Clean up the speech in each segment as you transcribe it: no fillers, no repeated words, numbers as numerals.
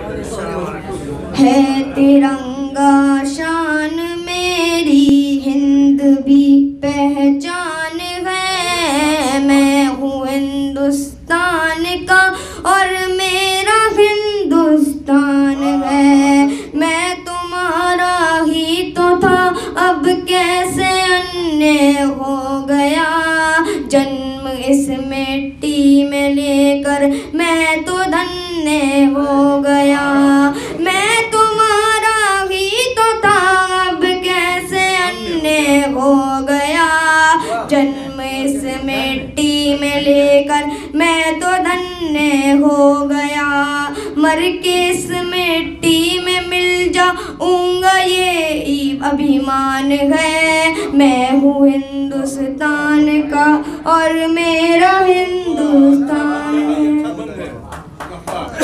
है तिरंगा शान मेरी हिंद भी पहचान है। मैं हूँ हिंदुस्तान का और मेरा हिंदुस्तान है। मैं तुम्हारा ही तो था अब कैसे अन्य हो गया। जन्म इस मिट्टी में लेकर मैं तो धन्य हो गया। मैं तुम्हारा ही तो था अब कैसे अन्य हो गया। जन्म इस मिट्टी में लेकर मैं तो धन्य हो गया। मर के इस मिट्टी में मिल जाऊंगा ये अभिमान है। मैं हूँ हिंदुस्तान का और मेरा हिंदुस्तान है।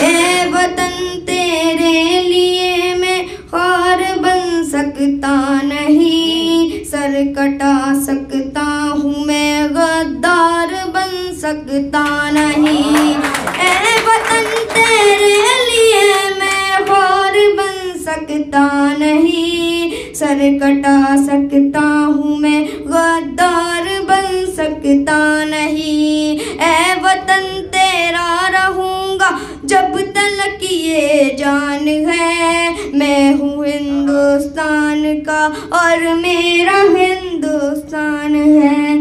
ए वतन तेरे लिए मैं ख्वार बन सकता नहीं। सर कटा सकता हूँ मैं गद्दार बन सकता नहीं। ए वतन तेरे लिए मैं ख्वार बन सकता नहीं। सर कटा सकता हूँ मैं गद्दार बन सकता नहीं। ए वतन तेरा रहूँगा जब तक ये जान है। मैं हूँ हिंदुस्तान का और मेरा हिंदुस्तान है।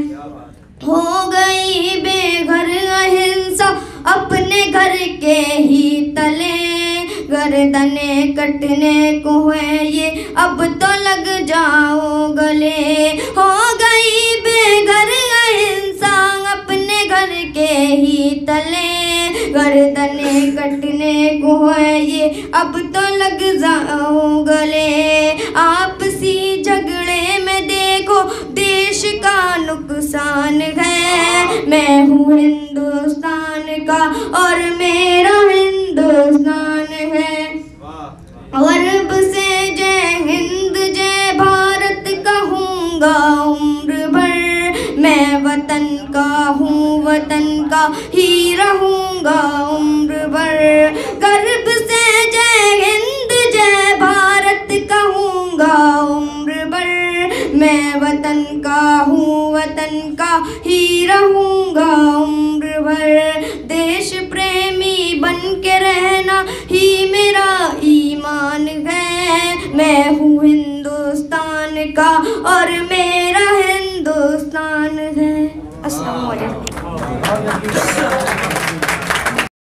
हो गई बेघर अहिंसा अपने घर के ही तले। गर्दने कटने को है ये अब तो लग जाओ गले। हो गई बेघर अहिंसा अपने घर के ही तले। गर्दने कटने को है ये अब तो लग जाओ गले। आपसी झगड़े में देखो देश का नुकसान है। मैं हूँ हिंदुस्तान का और मेरा हिंदुस्तान है। अरब से जय हिंद जय भारत कहूँगा उम्र भर। मैं वतन का हूँ वतन का ही रहूँगा उम्र भर। गर्व से जय हिंद जय भारत कहूँगा उम्र भर। मैं वतन का हूँ वतन का ही रहूँगा उम्र भर। देश प्रेमी बन के रहना ही मेरा ईमान है। मैं हूँ हिंदुस्तान का और मेरा हिंदुस्तान है। अस्सलाम वालेकुम।